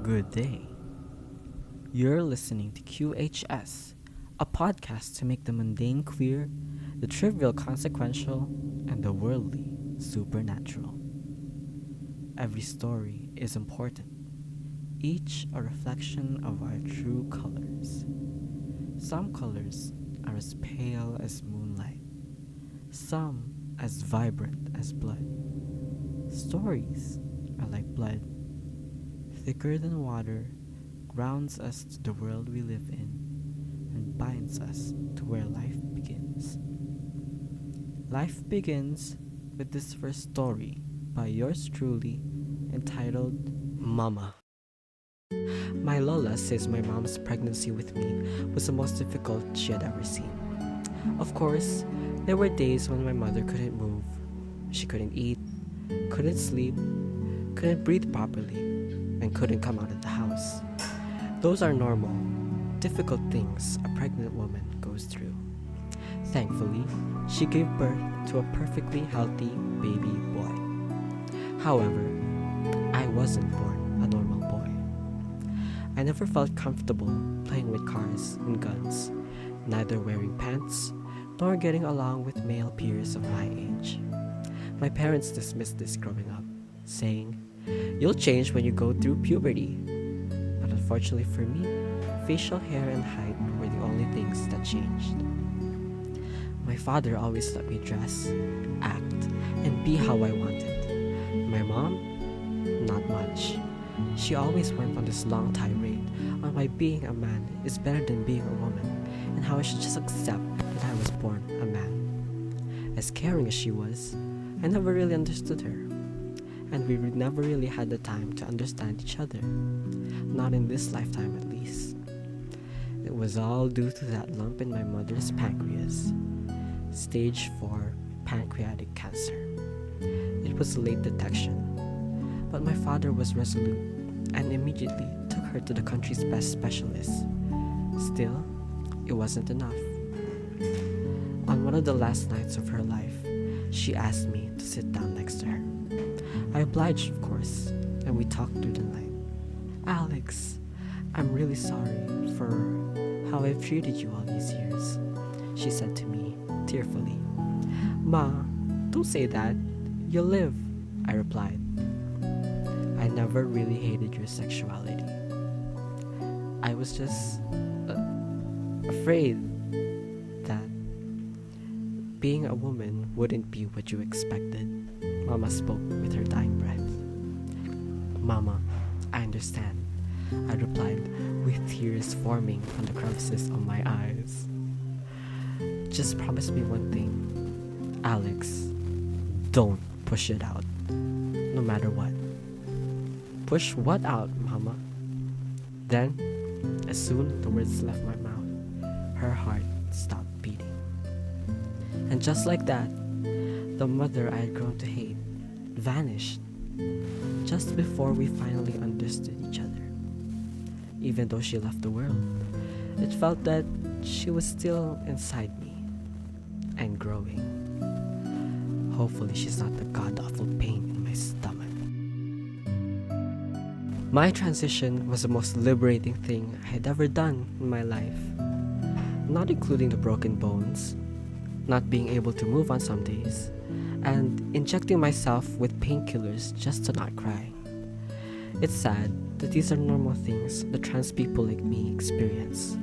Good day. You're listening to QHS, a podcast to make the mundane clear, the trivial consequential, and the worldly supernatural. Every story is important, each a reflection of our true colors. Some colors are as pale as moonlight, some as vibrant as blood. Stories are like blood, thicker than water, grounds us to the world we live in, and binds us to where life begins. Life begins with this first story by yours truly, entitled Mama. My Lola says my mom's pregnancy with me was the most difficult she had ever seen. Of course, there were days when my mother couldn't move. She couldn't eat, couldn't sleep, couldn't breathe properly, and couldn't come out of the house. Those are normal, difficult things a pregnant woman goes through. Thankfully, she gave birth to a perfectly healthy baby boy. However, I wasn't born a normal boy. I never felt comfortable playing with cars and guns, neither wearing pants nor getting along with male peers of my age. My parents dismissed this growing up, saying, "You'll change when you go through puberty." But unfortunately for me, facial hair and height were the only things that changed. My father always let me dress, act, and be how I wanted. My mom, not much. She always went on this long tirade on why being a man is better than being a woman, and how I should just accept that I was born a man. As caring as she was, I never really understood her, and we never really had the time to understand each other. Not in this lifetime, at least. It was all due to that lump in my mother's pancreas. Stage 4 pancreatic cancer. It was a late detection, but my father was resolute and immediately took her to the country's best specialist. Still, it wasn't enough. On one of the last nights of her life, she asked me to sit down next to her. I obliged, of course, and we talked through the night. "Alex, I'm really sorry for how I've treated you all these years," she said to me, tearfully. "Ma, don't say that. You'll live," I replied. I never really hated your sexuality. I was just afraid that being a woman wouldn't be what you expected. Mama spoke with her dying breath. "Mama, I understand," I replied, with tears forming on the crevices of my eyes. "Just promise me one thing, Alex. Don't push it out, no matter what." "Push what out, Mama?" Then, as soon as the words left my mouth, her heart stopped beating. And just like that, the mother I had grown to hate vanished, just before we finally understood each other. Even though she left the world, it felt that she was still inside me and growing. Hopefully she's not the god-awful pain in my stomach. My transition was the most liberating thing I had ever done in my life, not including the broken bones, not being able to move on some days, and injecting myself with painkillers just to not cry. It's sad that these are normal things that trans people like me experience,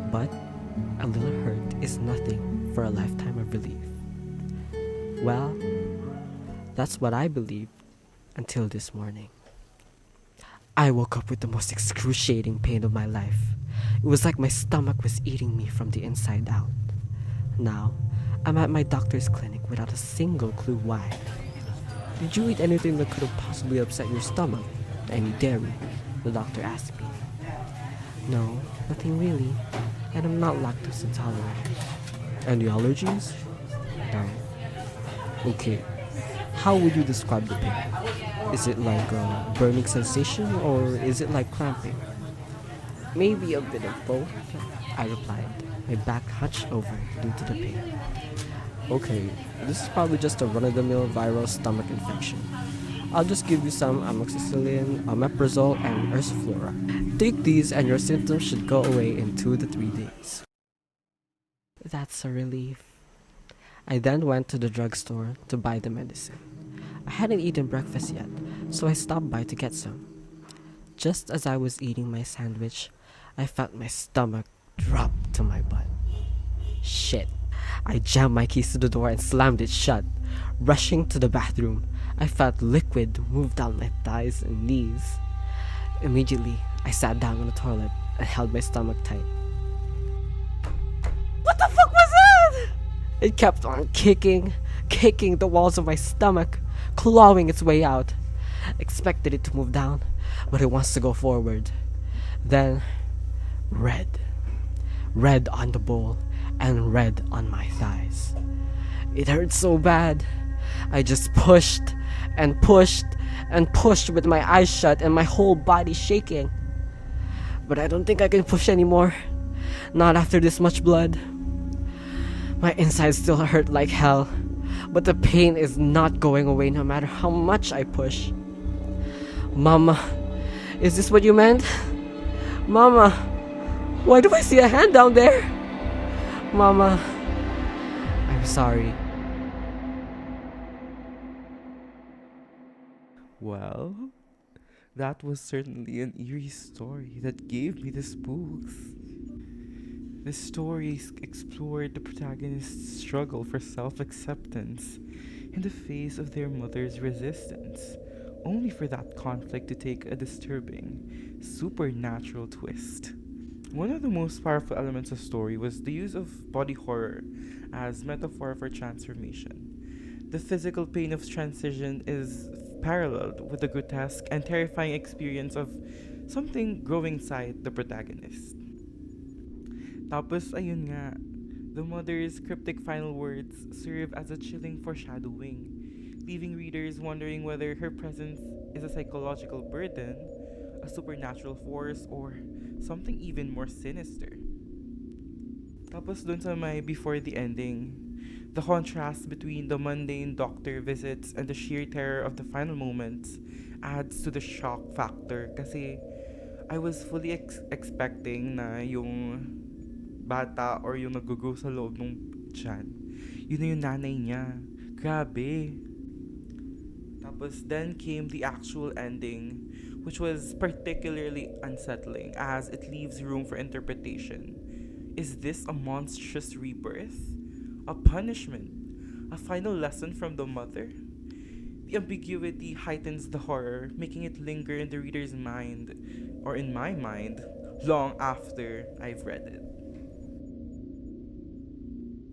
but a little hurt is nothing for a lifetime of relief. Well, that's what I believed until this morning. I woke up with the most excruciating pain of my life. It was like my stomach was eating me from the inside out. Now, I'm at my doctor's clinic without a single clue why. "Did you eat anything that could have possibly upset your stomach? Any dairy?" the doctor asked me. "No, nothing really, and I'm not lactose intolerant." "Any allergies?" "No." "Okay, how would you describe the pain? Is it like a burning sensation, or is it like cramping?" "Maybe a bit of both," I replied, my back hunched over due to the pain. "Okay, this is probably just a run-of-the-mill viral stomach infection. I'll just give you some amoxicillin, omeprazole, and ursiflora. Take these and your symptoms should go away in 2 to 3 days. That's a relief. I then went to the drugstore to buy the medicine. I hadn't eaten breakfast yet, so I stopped by to get some. Just as I was eating my sandwich, I felt my stomach drop to my butt. Shit. I jammed my keys to the door and slammed it shut. Rushing to the bathroom, I felt liquid move down my thighs and knees. Immediately, I sat down on the toilet and held my stomach tight. What the fuck was that? It kept on kicking the walls of my stomach, clawing its way out. Expected it to move down, but it wants to go forward. Then, red. Red on the bowl and red on my thighs. It hurt so bad. I just pushed and pushed and pushed with my eyes shut and my whole body shaking. But I don't think I can push anymore. Not after this much blood. My insides still hurt like hell, but the pain is not going away no matter how much I push. Mama, is this what you meant? Mama, why do I see a hand down there? Mama, I'm sorry. Well, that was certainly an eerie story that gave me the spooks. The story explored the protagonist's struggle for self acceptance in the face of their mother's resistance, only for that conflict to take a disturbing, supernatural twist. One of the most powerful elements of the story was the use of body horror as metaphor for transformation. The physical pain of transition is paralleled with the grotesque and terrifying experience of something growing inside the protagonist. Tapos ayun nga, the mother's cryptic final words serve as a chilling foreshadowing, leaving readers wondering whether her presence is a psychological burden, a supernatural force, or something even more sinister. Tapos dun sa may before the ending, the contrast between the mundane doctor visits and the sheer terror of the final moments adds to the shock factor kasi I was fully expecting na yung bata or yung nagugo sa loob ng tiyan, yun na yung nanay niya. Grabe. Tapos then came the actual ending, which was particularly unsettling as it leaves room for interpretation. Is this a monstrous rebirth? A punishment? A final lesson from the mother? The ambiguity heightens the horror, making it linger in the reader's mind, or in my mind, long after I've read it.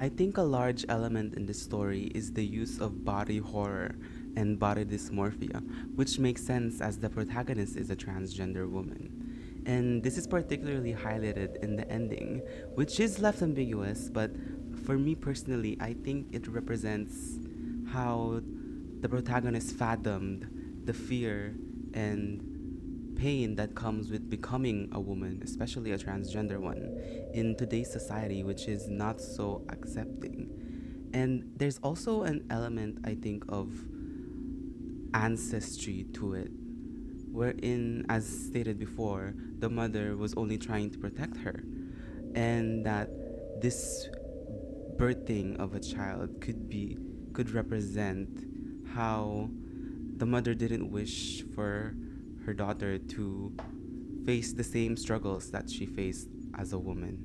I think a large element in this story is the use of body horror and body dysmorphia, which makes sense as the protagonist is a transgender woman. And this is particularly highlighted in the ending, which is left ambiguous, but for me personally, I think it represents how the protagonist fathomed the fear and pain that comes with becoming a woman, especially a transgender one, in today's society, which is not so accepting. And there's also an element, I think, of ancestry to it, wherein, as stated before, the mother was only trying to protect her, and that this birthing of a child could represent how the mother didn't wish for her daughter to face the same struggles that she faced as a woman.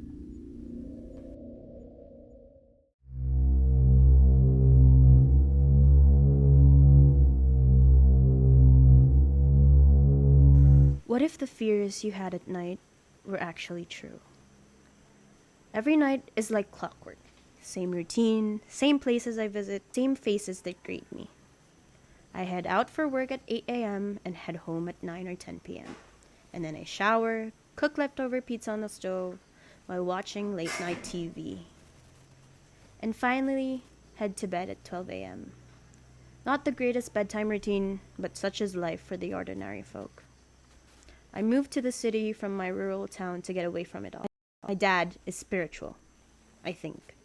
What if the fears you had at night were actually true? Every night is like clockwork. Same routine, same places I visit, same faces that greet me. I head out for work at 8 a.m. and head home at 9 or 10 p.m. And then I shower, cook leftover pizza on the stove while watching late night TV. And finally, head to bed at 12 a.m. Not the greatest bedtime routine, but such is life for the ordinary folk. I moved to the city from my rural town to get away from it all. My dad is spiritual, I think.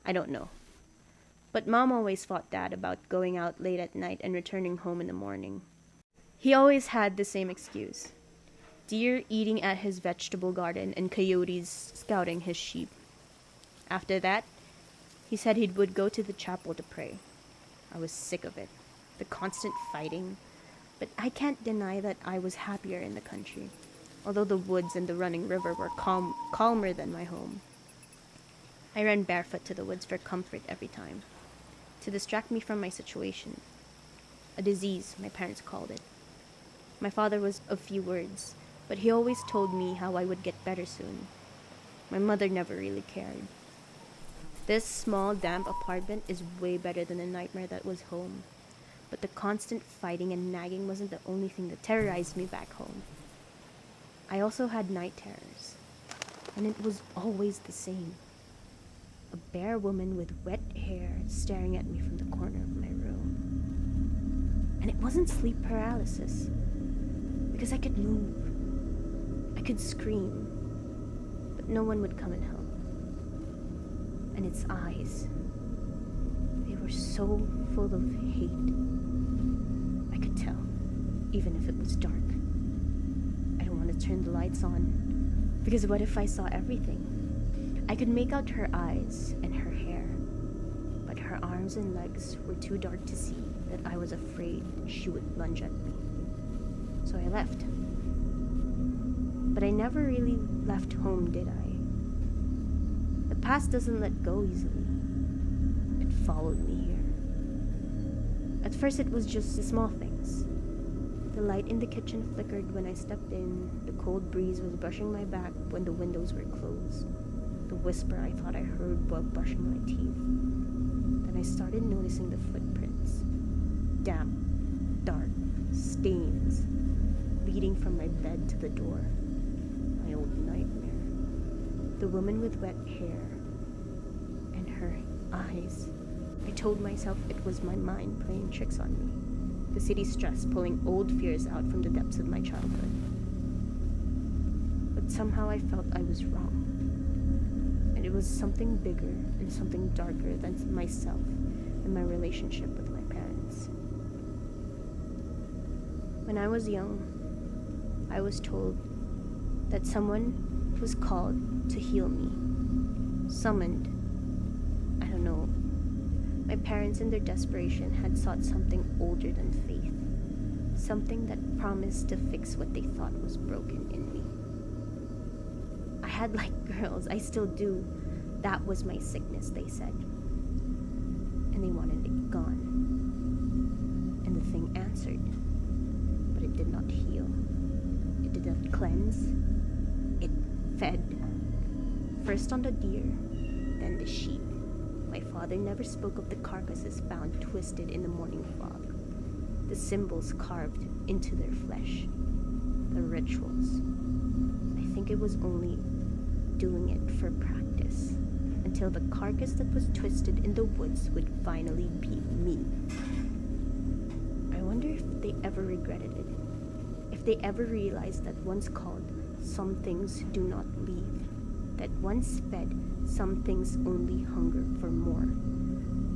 I don't know. But Mom always fought Dad about going out late at night and returning home in the morning. He always had the same excuse: deer eating at his vegetable garden and coyotes scouting his sheep. After that, he said he would go to the chapel to pray. I was sick of it, the constant fighting, but I can't deny that I was happier in the country, although the woods and the running river were calmer than my home. I ran barefoot to the woods for comfort every time, to distract me from my situation. A disease, my parents called it. My father was of few words, but he always told me how I would get better soon. My mother never really cared. This small, damp apartment is way better than the nightmare that was home. But the constant fighting and nagging wasn't the only thing that terrorized me back home. I also had night terrors, and it was always the same. A bare woman with wet hair staring at me from the corner of my room. And it wasn't sleep paralysis, because I could move. I could scream, but no one would come and help. And its eyes, they were so full of hate. I could tell, even if it was dark. I don't want to turn the lights on, because what if I saw everything? I could make out her eyes and her hair, but her arms and legs were too dark to see that I was afraid she would lunge at me. So I left. But I never really left home, did I? The past doesn't let go easily. It followed me here. At first it was just the small things. The light in the kitchen flickered when I stepped in. The cold breeze was brushing my back when the windows were closed. The whisper I thought I heard while brushing my teeth. Then I started noticing the footprints. Damp, dark, stains, leading from my bed to the door. My old nightmare. The woman with wet hair and her eyes. I told myself it was my mind playing tricks on me. The city stress pulling old fears out from the depths of my childhood. But somehow I felt I was wrong. And it was something bigger and something darker than myself and my relationship with my parents. When I was young, I was told that someone was called to heal me. Summoned. I don't know. My parents in their desperation had sought something older than faith. Something that promised to fix what they thought was broken in me. I had like girls, I still do. That was my sickness, they said. And they wanted it gone. And the thing answered. But it did not heal. It did not cleanse. It fed. First on the deer, then the sheep. My father never spoke of the carcasses found twisted in the morning fog. The symbols carved into their flesh. The rituals. I think it was only doing it for practice until the carcass that was twisted in the woods would finally be me. I wonder if they ever regretted it. If they ever realized that once called, some things do not leave. That once fed, some things only hunger for more.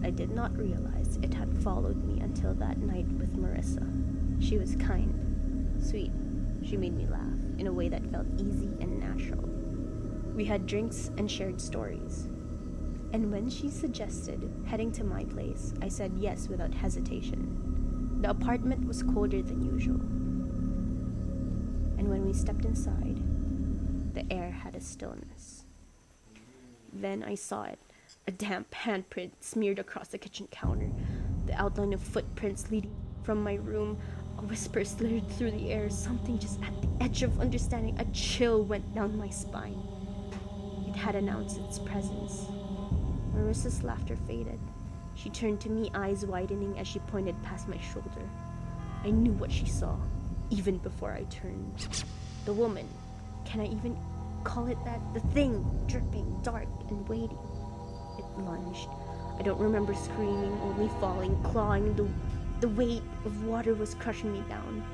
I did not realize it had followed me until that night with Marissa. She was kind, sweet. She made me laugh in a way that felt easy and natural. We had drinks and shared stories. And when she suggested heading to my place, I said yes without hesitation. The apartment was colder than usual. And when we stepped inside, the air had a stillness. Then I saw it, a damp handprint smeared across the kitchen counter, the outline of footprints leading from my room. A whisper slid through the air, something just at the edge of understanding. A chill went down my spine. It had announced its presence. Marissa's laughter faded. She turned to me, eyes widening as she pointed past my shoulder. I knew what she saw, even before I turned. The woman. Can I even call it that? The thing, dripping, dark, and waiting. It lunged. I don't remember screaming, only falling, clawing. The weight of water was crushing me down.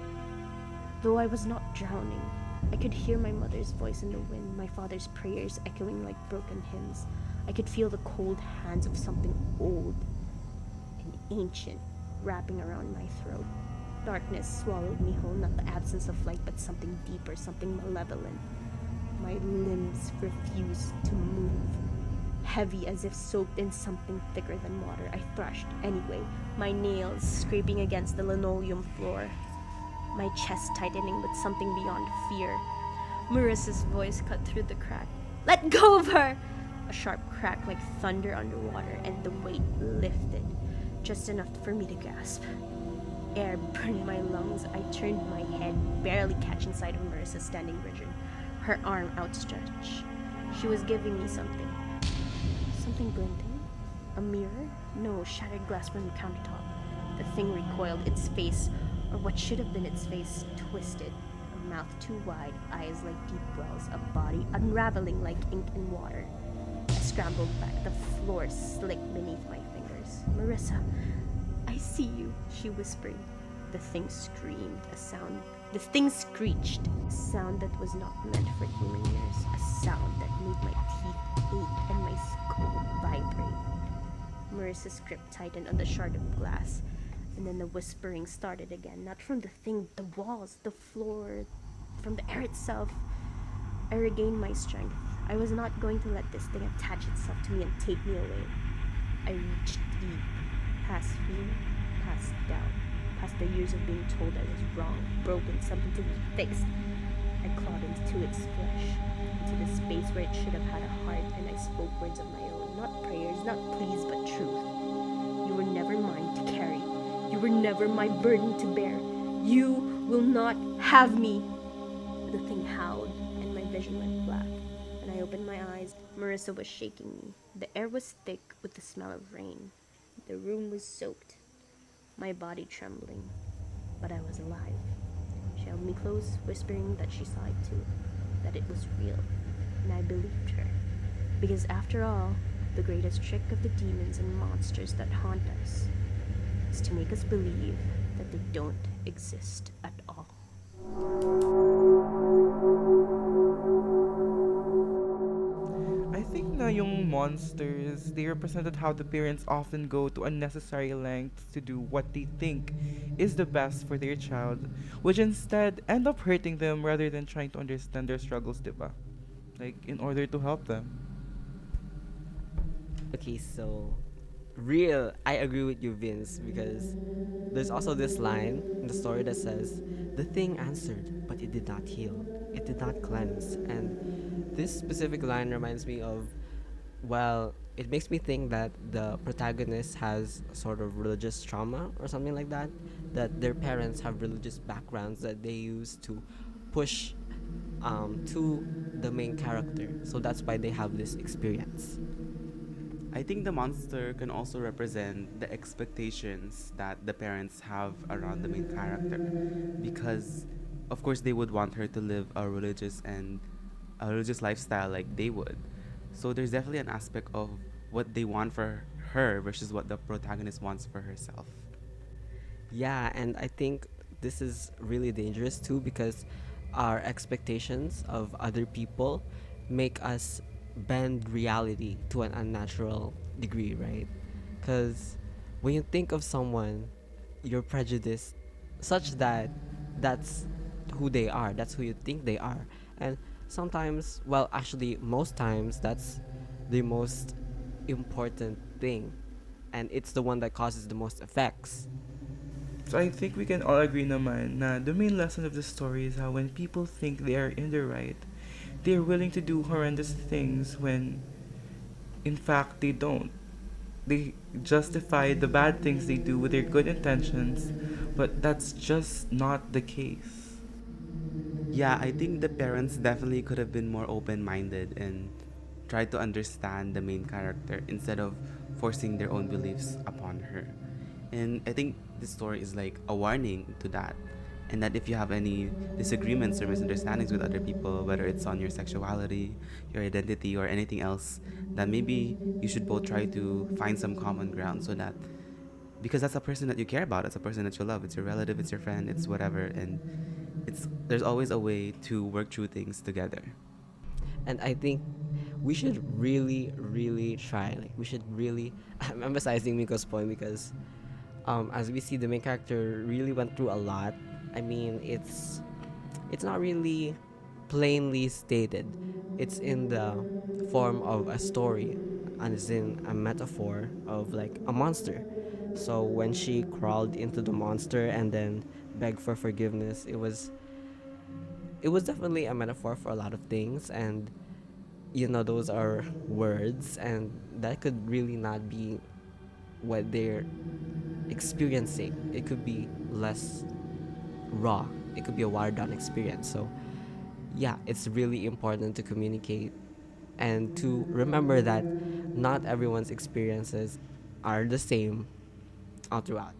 Though I was not drowning, I could hear my mother's voice in the wind, my father's prayers echoing like broken hymns. I could feel the cold hands of something old, ancient, wrapping around my throat. Darkness swallowed me whole, not the absence of light, but something deeper, something malevolent. My limbs refused to move. Heavy as if soaked in something thicker than water, I thrashed anyway, my nails scraping against the linoleum floor, my chest tightening with something beyond fear. Marissa's voice cut through the crack. Let go of her! A sharp crack like thunder underwater, and the weight lifted, just enough for me to gasp. Air burned my lungs. I turned my head, barely catching sight of Marissa standing rigid, her arm outstretched. She was giving me something. Something glinting? A mirror? No, shattered glass from the countertop. The thing recoiled, its face, or what should have been its face, twisted. A mouth too wide, eyes like deep wells, a body unraveling like ink in water. I scrambled back, the floor slick beneath my fingers. Marissa, I see you, she whispered. The thing screamed, a sound. The thing screeched, a sound that was not meant for human ears, a sound that made my teeth ache and my skull vibrate. Marissa's grip tightened on the shard of glass, and then the whispering started again, not from the thing, the walls, the floor, from the air itself. I regained my strength. I was not going to let this thing attach itself to me and take me away. I reached deep, past fear, past doubt, past the years of being told I was wrong, broken, something to be fixed. I clawed into its flesh, into the space where it should have had a heart, and I spoke words of my own, not prayers, not pleas, but truth. You were never mine to carry. You were never my burden to bear. You will not have me. The thing howled, and my vision went black. When I opened my eyes, Marissa was shaking me. The air was thick with the smell of rain. The room was soaked, my body trembling, but I was alive. She held me close, whispering that she saw it too, that it was real, and I believed her. Because after all, the greatest trick of the demons and monsters that haunt us is to make us believe that they don't exist at all. I think na yung monsters, they represented how the parents often go to unnecessary lengths to do what they think is the best for their child, which instead end up hurting them rather than trying to understand their struggles, diba? Like, in order to help them. Okay, so real, I agree with you, Vince, because there's also this line in the story that says, "The thing answered, but it did not heal. It did not cleanse." And this specific line reminds me of, well, it makes me think that the protagonist has sort of religious trauma or something like that, that their parents have religious backgrounds that they use to push to the main character. So that's why they have this experience. I think the monster can also represent the expectations that the parents have around the main character, because of course they would want her to live a religious lifestyle like they would. So there's definitely an aspect of what they want for her versus what the protagonist wants for herself. Yeah, and I think this is really dangerous too because our expectations of other people make us bend reality to an unnatural degree, right? Because when you think of someone, you're prejudiced such that that's who they are, that's who you think they are. And sometimes, well, actually, most times, that's the most important thing. And it's the one that causes the most effects. So I think we can all agree naman na the main lesson of the story is how when people think they are in the right, they are willing to do horrendous things when in fact they don't. They justify the bad things they do with their good intentions, but that's just not the case. Yeah, I think the parents definitely could have been more open minded and tried to understand the main character instead of forcing their own beliefs upon her. And I think this story is like a warning to that. And that if you have any disagreements or misunderstandings with other people, whether it's on your sexuality, your identity, or anything else, that maybe you should both try to find some common ground so that, because that's a person that you care about, it's a person that you love, it's your relative, it's your friend, it's whatever, and there's always a way to work through things together. And I think we should really, really try. Like, we should really. I'm emphasizing Miko's point because As we see, the main character really went through a lot. I mean, it's not really plainly stated. It's in the form of a story, and it's in a metaphor of like a monster. So when she crawled into the monster and then begged for forgiveness, it was definitely a metaphor for a lot of things. And those are words, and that could really not be what they're experiencing. It could be less raw. It could be a watered down experience. So yeah, it's really important to communicate and to remember that not everyone's experiences are the same all throughout.